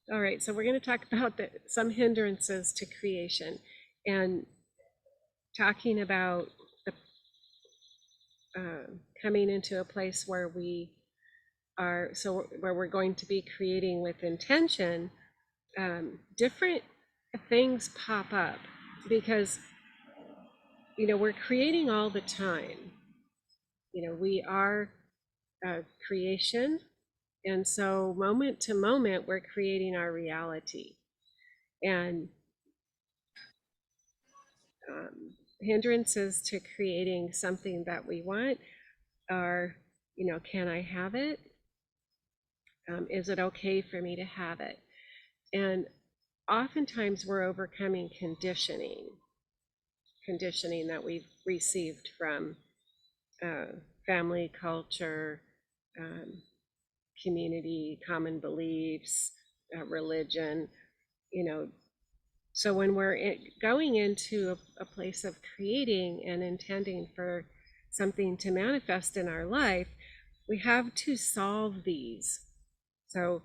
All right, so we're going to talk about some hindrances to creation, and talking about the coming into a place where we are, so where we're going to be creating with intention. Different things pop up because we're creating all the time. We are creation, and so moment to moment we're creating our reality. And hindrances to creating something that we want are, can I have it? Is it okay for me to have it? And oftentimes we're overcoming conditioning that we've received from family, culture, um, community, common beliefs, religion, you know. So when we're going into a place of creating and intending for something to manifest in our life, we have to solve these. So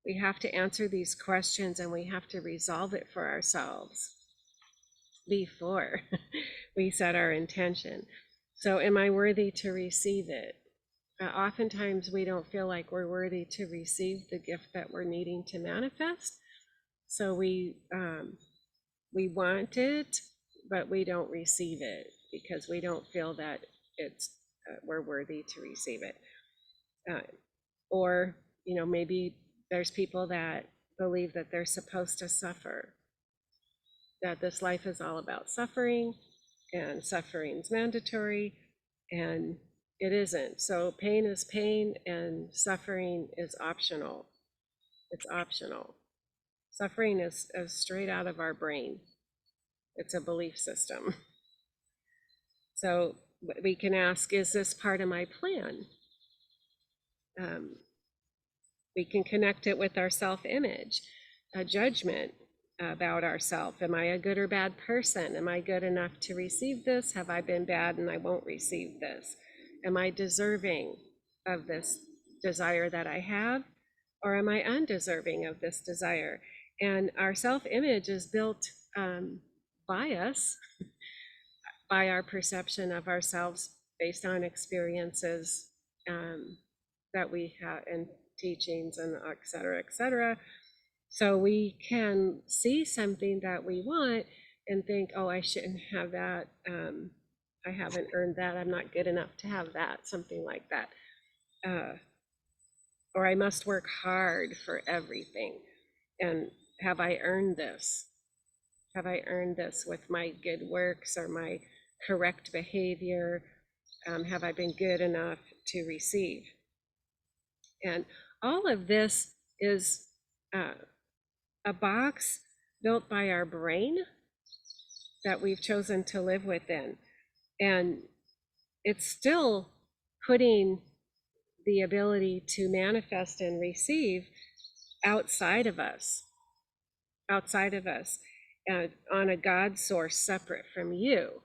we have to answer these questions, and we have to resolve it for ourselves before we set our intention. So am I worthy to receive it? Oftentimes we don't feel like we're worthy to receive the gift that we're needing to manifest. So we want it, but we don't receive it because we don't feel that it's we're worthy to receive it. Or maybe there's people that believe that they're supposed to suffer, that this life is all about suffering, and suffering's mandatory, and it isn't. So pain is pain, and suffering is optional. It's optional. Suffering is straight out of our brain. It's a belief system. So we can ask, is this part of my plan? We can connect it with our self-image, a judgment about ourselves. Am I a good or bad person? Am I good enough to receive this? Have I been bad and I won't receive this? Am I deserving of this desire that I have? Or am I undeserving of this desire? And our self-image is built by us, by our perception of ourselves based on experiences that we have and teachings and et cetera, et cetera. So we can see something that we want and think, oh, I shouldn't have that. I haven't earned that. I'm not good enough to have that, something like that. Or I must work hard for everything. And have I earned this? Have I earned this with my good works or my correct behavior? Have I been good enough to receive? And all of this is a box built by our brain that we've chosen to live within. And it's still putting the ability to manifest and receive outside of us, on a God source separate from you.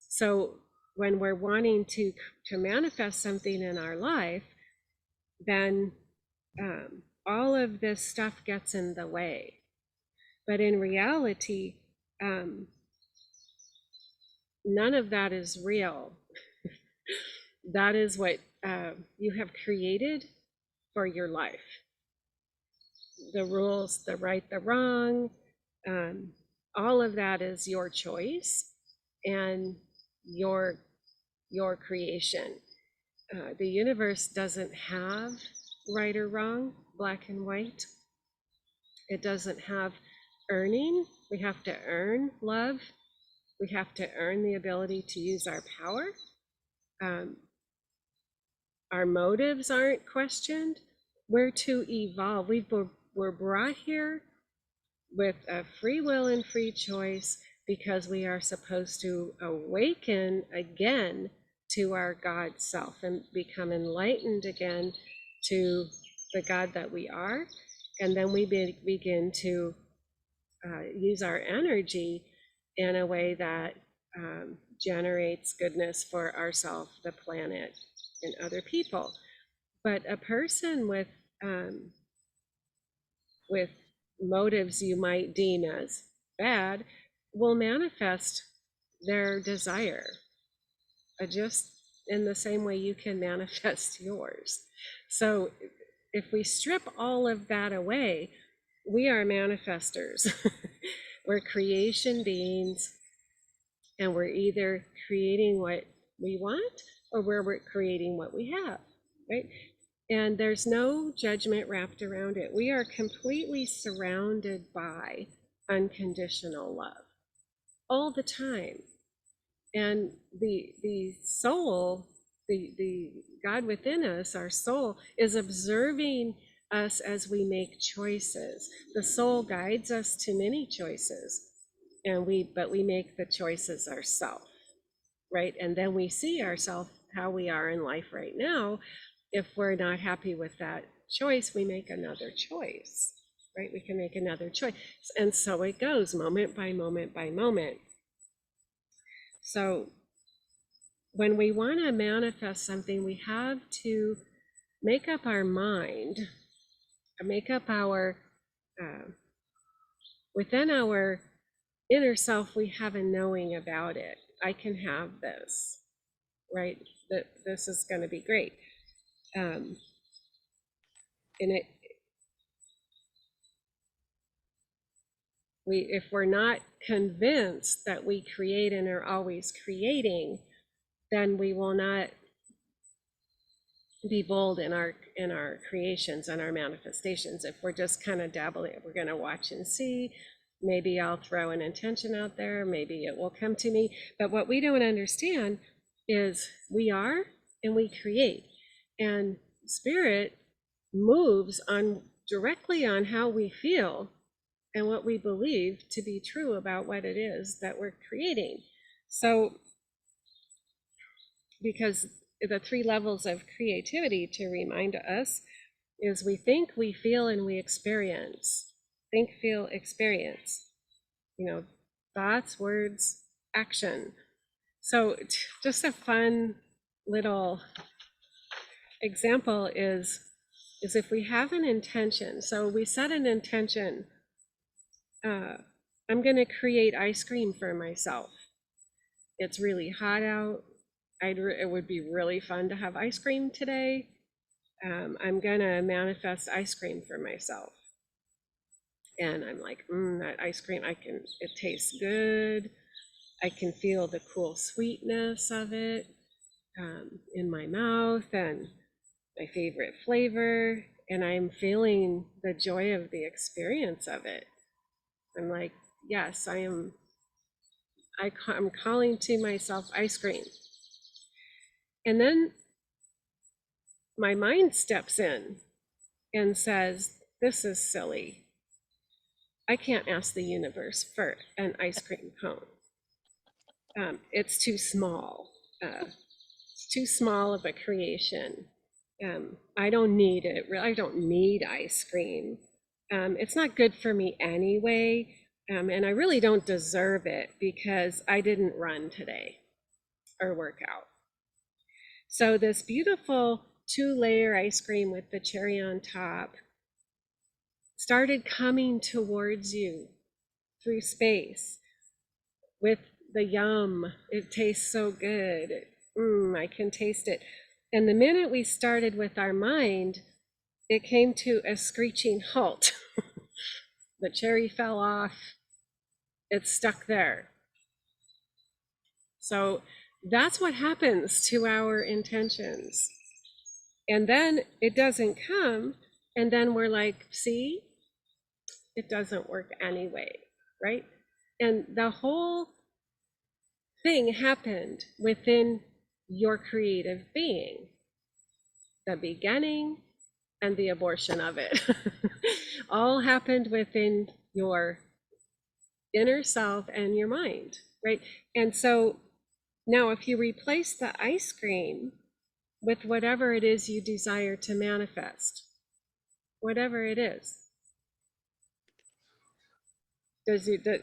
So when we're wanting to manifest something in our life, then all of this stuff gets in the way. But in reality, none of that is real. That is what you have created for your life. The rules, the right, the wrong, all of that is your choice and your creation. The universe doesn't have right or wrong, black and white. It doesn't have earning. We have to earn love. We have to earn the ability to use our power. Our motives aren't questioned. We're to evolve. We're brought here with a free will and free choice because we are supposed to awaken again to our God self and become enlightened again to the God that we are. And then we begin to use our energy in a way that generates goodness for ourselves, the planet, and other people. But a person with with motives you might deem as bad will manifest their desire, just in the same way you can manifest yours. So if we strip all of that away, we are manifestors. We're creation beings, and we're either creating what we want or we're creating what we have, right? And there's no judgment wrapped around it. We are completely surrounded by unconditional love all the time. And the soul, the God within us, our soul, is observing us as we make choices. The soul guides us to many choices, but we make the choices ourselves, right? And then we see ourselves how we are in life right now. If we're not happy with that choice, we make another choice, right? We can make another choice. And so it goes moment by moment by moment. So when we want to manifest something, we have to make up our mind, make up our, within our inner self, we have a knowing about it. I can have this, right? That this is going to be great. And if we're not convinced that we create and are always creating, then we will not be bold in our creations and our manifestations. If we're just kind of dabbling, we're going to watch and see. Maybe I'll throw an intention out there, maybe it will come to me. But what we don't understand is we are and we create, and spirit moves on directly on how we feel and what we believe to be true about what it is that we're creating. So because the 3 levels of creativity, to remind us, is we think, we feel, and we experience. Think, feel, experience. Thoughts, words, action. So just a fun little example is if we have an intention. So we set an intention. I'm going to create ice cream for myself. It's really hot out. It would be really fun to have ice cream today. I'm going to manifest ice cream for myself. And I'm like, that ice cream, it tastes good. I can feel the cool sweetness of it in my mouth, and my favorite flavor. And I'm feeling the joy of the experience of it. I'm like, yes, I'm calling to myself ice cream. And then my mind steps in and says, this is silly. I can't ask the universe for an ice cream cone. It's too small. It's too small of a creation. I don't need it. I don't need ice cream. It's not good for me anyway. And I really don't deserve it because I didn't run today or work out. So this beautiful 2-layer ice cream with the cherry on top started coming towards you through space with the yum. It tastes so good. I can taste it. And the minute we started with our mind, it came to a screeching halt. The cherry fell off. It's stuck there. So that's what happens to our intentions. And then it doesn't come. And then we're like, see, it doesn't work anyway, right? And the whole thing happened within your creative being. The beginning and the abortion of it all happened within your inner self and your mind, right? And so now if you replace the ice cream with whatever it is you desire to manifest, whatever it is,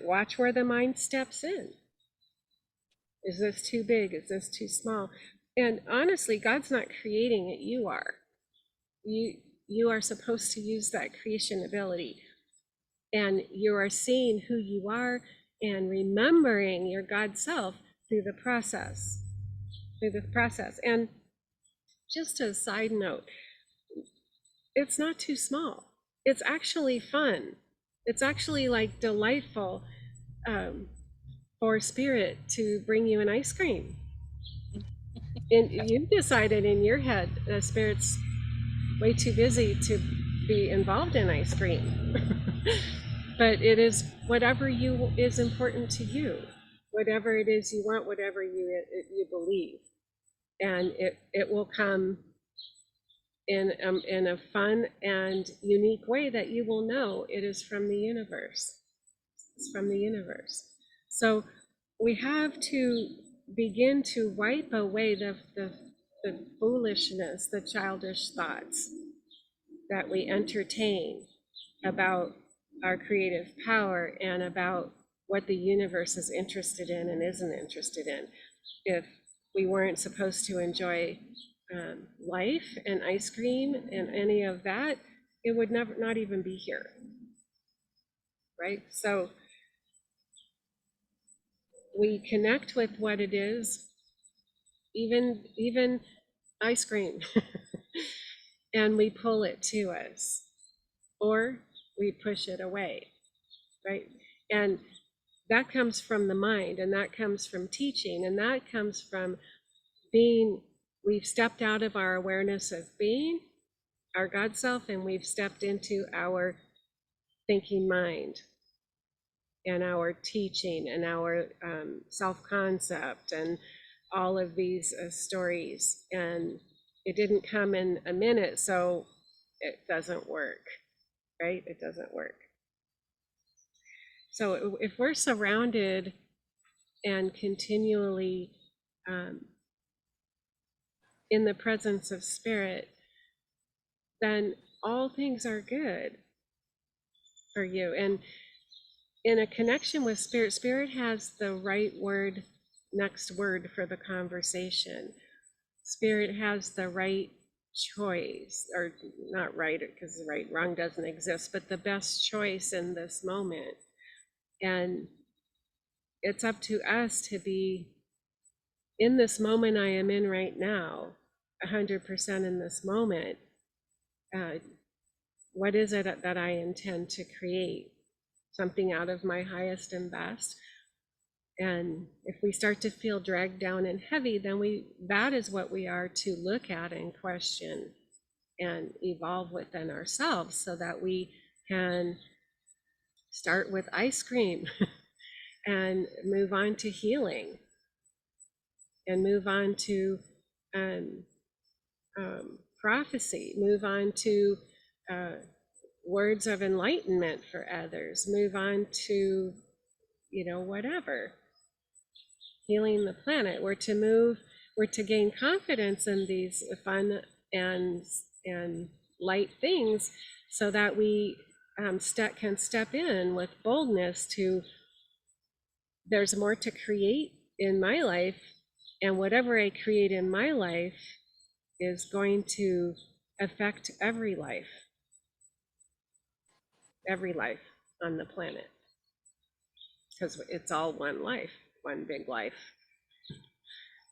watch where the mind steps in. Is this too big? Is this too small? And honestly, God's not creating it, you are. You are supposed to use that creation ability. And you are seeing who you are and remembering your God self through the process. And just a side note, it's not too small. It's actually fun. It's actually like delightful for spirit to bring you an ice cream. And you decided in your head the spirit's way too busy to be involved in ice cream. But it is whatever you is important to you, whatever it is you want, whatever you believe, and it will come in a fun and unique way that you will know it is from the universe. It's from the universe. So we have to begin to wipe away the foolishness, the childish thoughts that we entertain about our creative power and about what the universe is interested in and isn't interested in. If we weren't supposed to enjoy life and ice cream and any of that, it would never not even be here, right? So we connect with what it is, even ice cream, and we pull it to us, or we push it away, right? And that comes from the mind, and that comes from teaching, and that comes from being, we've stepped out of our awareness of being our God self, and we've stepped into our thinking mind and our teaching and our self-concept and all of these stories. And it didn't come in a minute, so it doesn't work, right? It doesn't work. So if we're surrounded and continually in the presence of spirit, then all things are good for you. And in a connection with spirit, spirit has the right word, next word for the conversation. Spirit has the right choice, or not right, because right, wrong doesn't exist, but the best choice in this moment. And it's up to us to be in this moment I am in right now, 100% in this moment. What is it that I intend to create? Something out of my highest and best. And if we start to feel dragged down and heavy, then that is what we are to look at and question and evolve within ourselves, so that we can start with ice cream and move on to healing and move on to prophecy, move on to words of enlightenment for others, move on to, whatever, healing the planet. We're to gain confidence in these fun and light things, so that we can step in with boldness to, there's more to create in my life, and whatever I create in my life is going to affect every life on the planet, because it's all one life, one big life,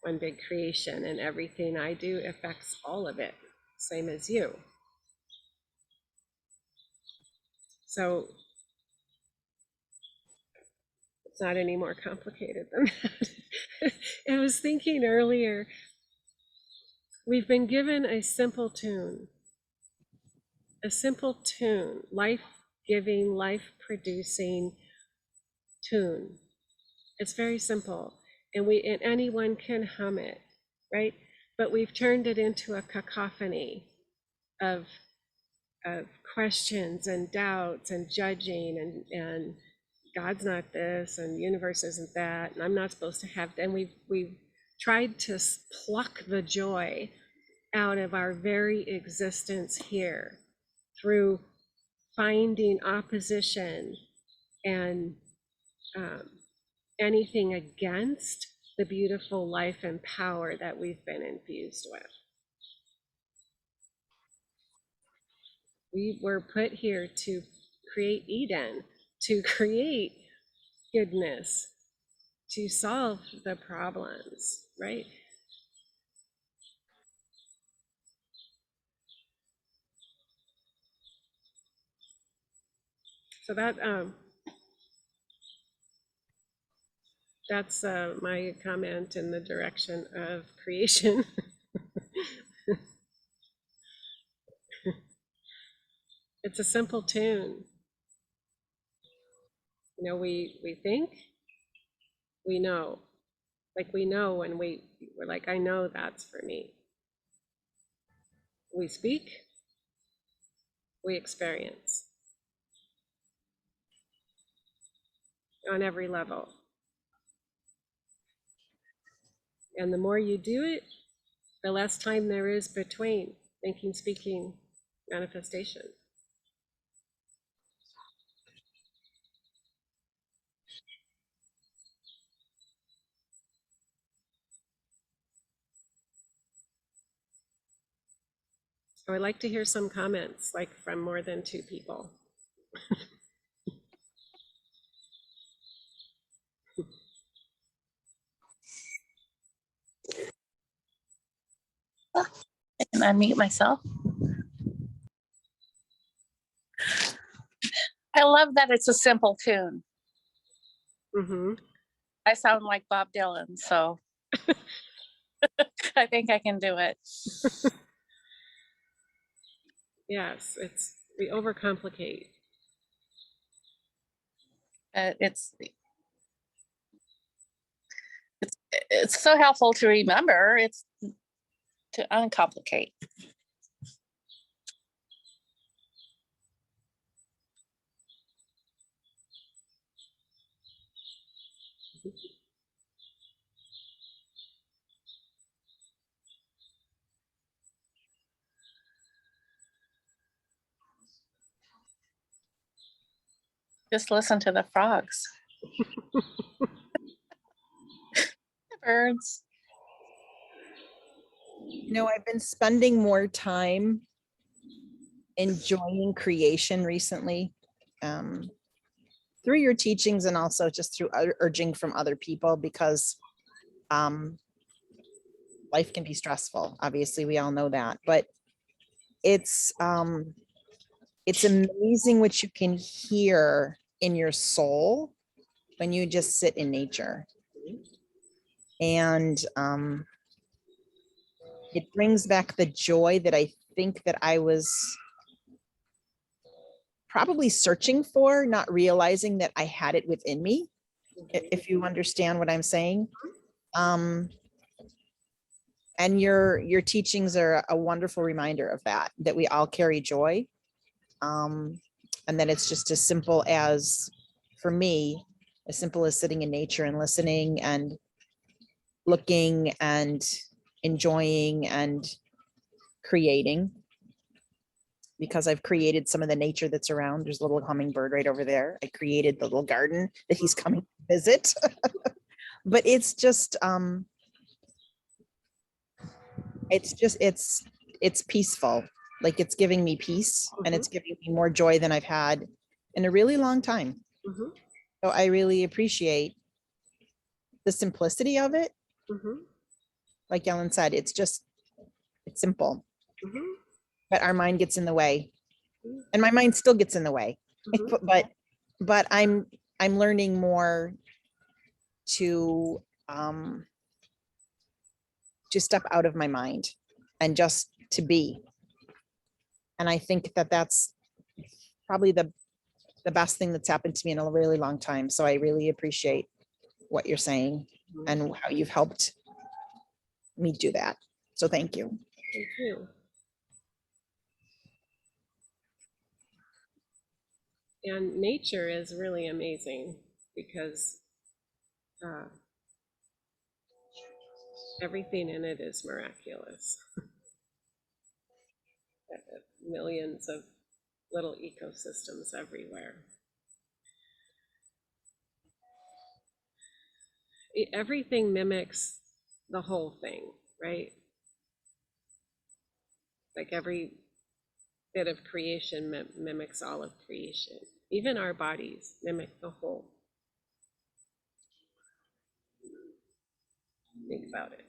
one big creation, and everything I do affects all of it, same as you. So it's not any more complicated than that. I was thinking earlier, we've been given a simple tune, life-giving, life-producing tune. It's very simple, and anyone can hum it, right? But we've turned it into a cacophony of questions and doubts and judging and God's not this and universe isn't that, and I'm not supposed to have. And we've tried to pluck the joy out of our very existence here through finding opposition and anything against the beautiful life and power that we've been infused with. We were put here to create Eden, to create goodness, to solve the problems, right? So that's my comment in the direction of creation. It's a simple tune. You know, we think, we know, like we know when we're like, I know that's for me. We speak, we experience on every level. And the more you do it, the less time there is between thinking, speaking, manifestation. I would like to hear some comments, like from more than two people. And unmute myself. I love that it's a simple tune. Mm-hmm. I sound like Bob Dylan, so I think I can do it. Yes, we overcomplicate. It's it's so helpful to remember. It's to uncomplicate. Just listen to the frogs. The birds. You know, I've been spending more time enjoying creation recently, through your teachings and also just through urging from other people, because life can be stressful. Obviously, we all know that, but it's amazing what you can hear in your soul when you just sit in nature. And it brings back the joy that I think that I was probably searching for, not realizing that I had it within me, if you understand what I'm saying. And your teachings are a wonderful reminder of that we all carry joy. And that it's just as simple as, for me, as simple as sitting in nature and listening and looking and enjoying and creating, because I've created some of the nature that's around. There's a little hummingbird right over there. I created the little garden that he's coming to visit. But it's just it's peaceful. Like, it's giving me peace, and it's giving me more joy than I've had in a really long time. Mm-hmm. So I really appreciate the simplicity of it. Mm-hmm. Like Ellen said, it's simple, Mm-hmm. but our mind gets in the way, and my mind still gets in the way. Mm-hmm. But I'm learning more to step out of my mind and just to be. And I think that that's probably the best thing that's happened to me in a really long time. So I really appreciate what you're saying and how you've helped me do that. So thank you. Thank you. And nature is really amazing because everything in it is miraculous. Millions of little ecosystems everywhere. Everything mimics the whole thing, right? Like every bit of creation mimics all of creation. Even our bodies mimic the whole. Think about it.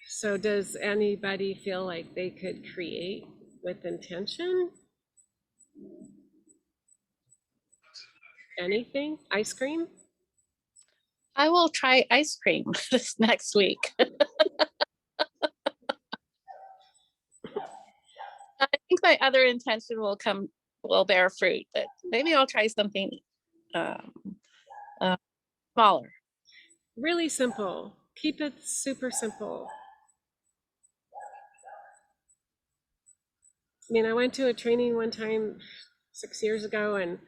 So does anybody feel like they could create with intention? Anything? Ice cream? I will try ice cream this next week. I think my other intention will bear fruit, but maybe I'll try something um, smaller. Really simple. Keep it super simple. I mean, I went to a training one time 6 years ago, and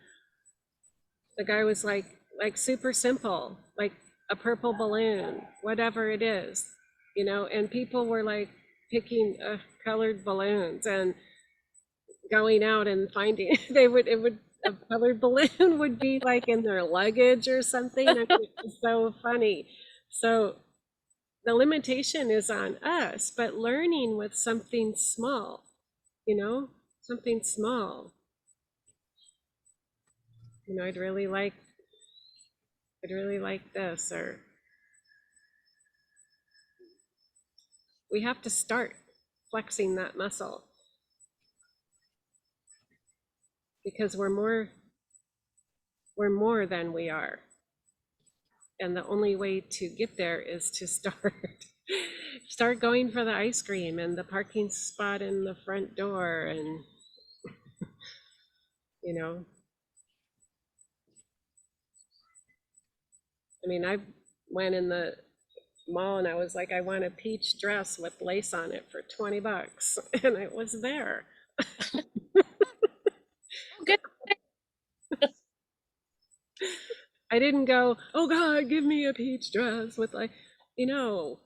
the guy was like super simple, like a purple balloon, whatever it is, you know, and people were like picking colored balloons and going out and finding a colored balloon would be like in their luggage or something. I mean, it was so funny. So the limitation is on us, but learning with something small, you know, something small. You know, I'd really like this, or we have to start flexing that muscle, because we're more than we are. And the only way to get there is to start going for the ice cream and the parking spot in the front door, and you know, I mean, I went in the mall and I was like, I want a peach dress with lace on it for $20, and it was there. Good. I didn't go, oh God, give me a peach dress with, like, you know,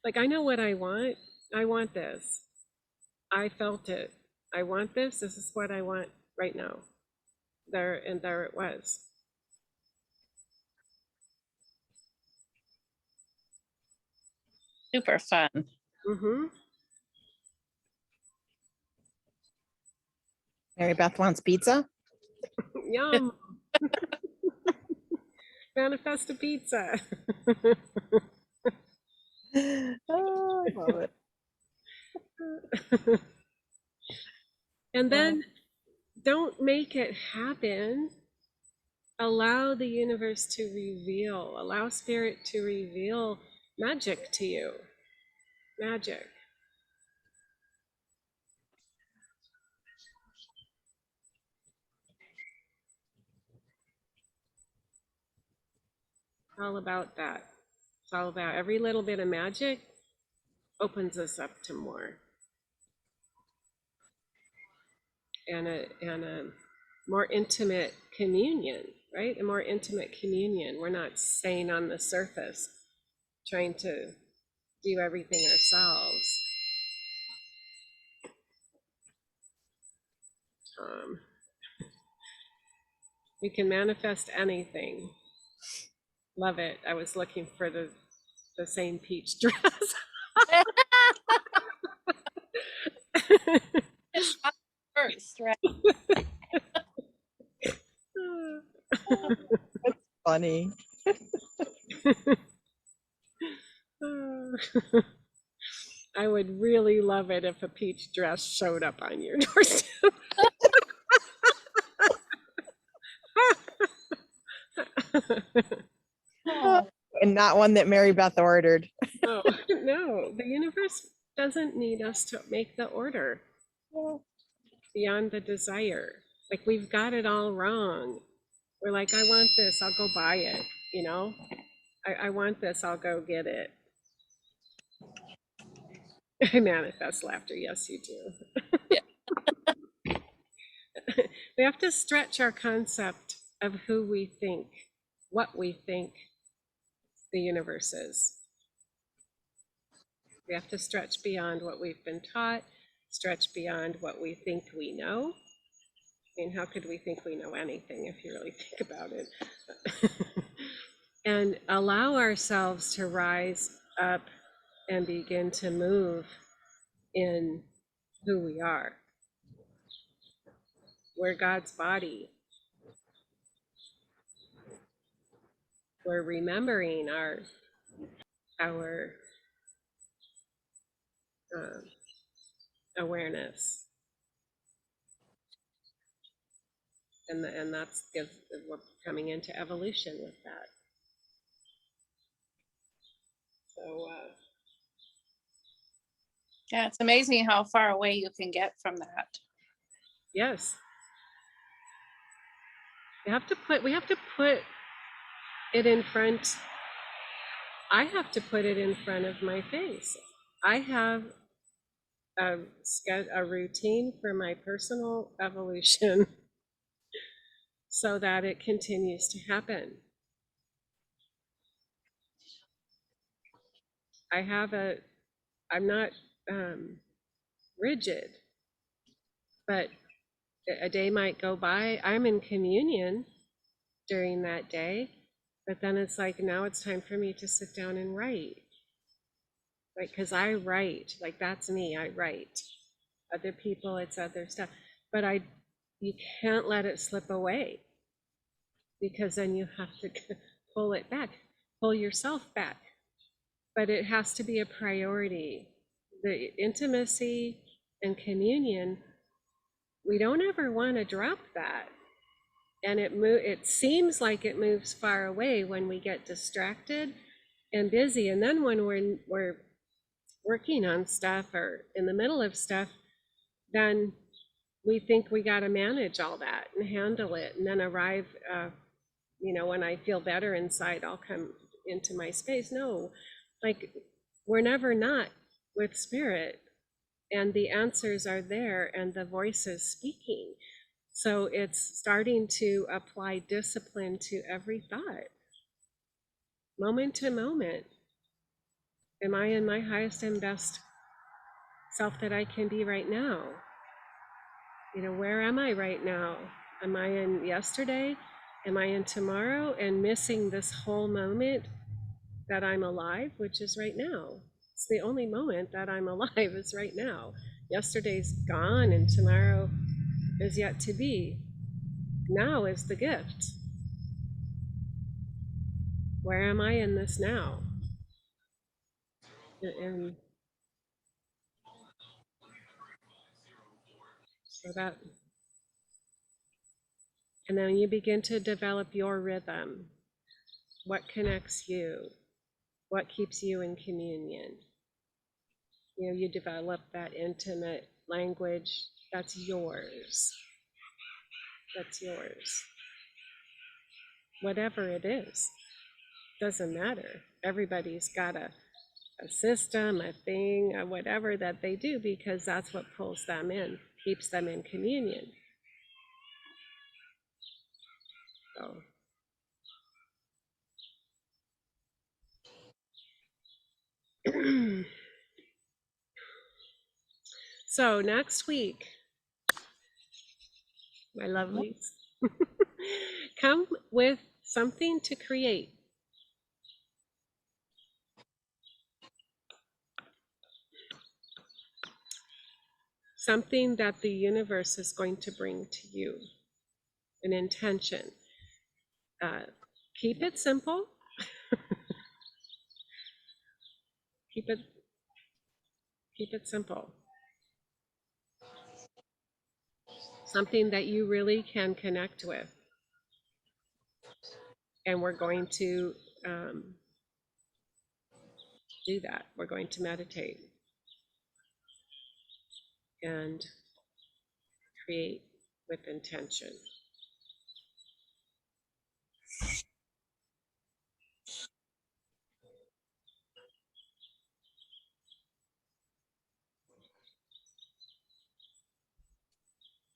like, I know what I want. I want this. I felt it. I want this. This is what I want right now. There it was. Super fun. Mm-hmm. Mary Beth wants pizza. Yum. Manifest a pizza. Oh, I love it. And then don't make it happen. Allow the universe to reveal, allow spirit to reveal magic to you. Magic. It's all about that. It's all about every little bit of magic opens us up to more. And a more intimate communion, right? A more intimate communion. We're not staying on the surface, trying to do everything ourselves. We can manifest anything. Love it. I was looking for the same peach dress. First, right? Funny. I would really love it if a peach dress showed up on your doorstep. And not one that Mary Beth ordered. No, no, the universe doesn't need us to make the order beyond the desire. Like, we've got it all wrong. We're like, I want this, I'll go buy it, you know? I want this, I'll go get it. I manifest laughter, yes, you do. Yeah. We have to stretch our concept of who we think, what we think the universe is. We have to stretch beyond what we've been taught, stretch beyond what we think we know. I mean, how could we think we know anything if you really think about it? And allow ourselves to rise up and begin to move in who we are. We're God's body. We're remembering our um, awareness, and we're coming into evolution with that. So Yeah, it's amazing how far away you can get from that. yes, we have to put it in front. I have to put it in front of my face. I have a routine for my personal evolution so that it continues to happen. I'm not rigid, but a day might go by. I'm in communion during that day, but then it's like, now it's time for me to sit down and write. Like, because I write, like that's me, I write. Other people, it's other stuff. But you can't let it slip away, because then you have to pull it back, pull yourself back. But it has to be a priority. The intimacy and communion, we don't ever want to drop that. And it seems like it moves far away when we get distracted and busy. And then when we're working on stuff or in the middle of stuff, then we think we got to manage all that and handle it, and then arrive, when I feel better inside, I'll come into my space. No, like, we're never not with spirit, and the answers are there and the voice is speaking. So it's starting to apply discipline to every thought, moment to moment. Am I in my highest and best self that I can be right now? Where am I right now? Am I in yesterday? Am I in tomorrow? And missing this whole moment that I'm alive, which is right now. It's the only moment that I'm alive is right now. Yesterday's gone and tomorrow is yet to be. Now is the gift. Where am I in this now? And so that, and then you begin to develop your rhythm. What connects you? What keeps you in communion? You develop that intimate language that's yours. That's yours. Whatever it is, doesn't matter. Everybody's got a system, a thing, or whatever that they do, because that's what pulls them in, keeps them in communion. So. So next week, my lovelies, come with something to create. Something that the universe is going to bring to you, an intention. Keep it simple. Keep it simple. Something that you really can connect with. And we're going to do that. We're going to meditate and create with intention.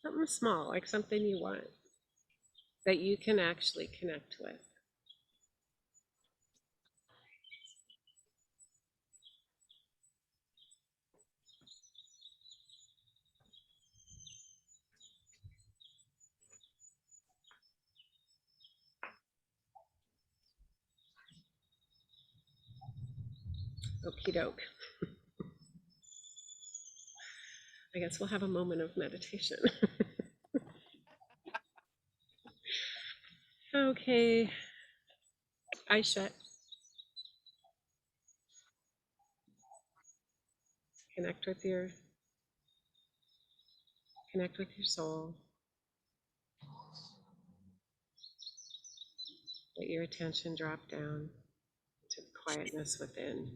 Something small, like something you want, that you can actually connect with. Okie doke. I guess we'll have a moment of meditation. Okay. Eyes shut. Connect with your soul. Let your attention drop down to the quietness within.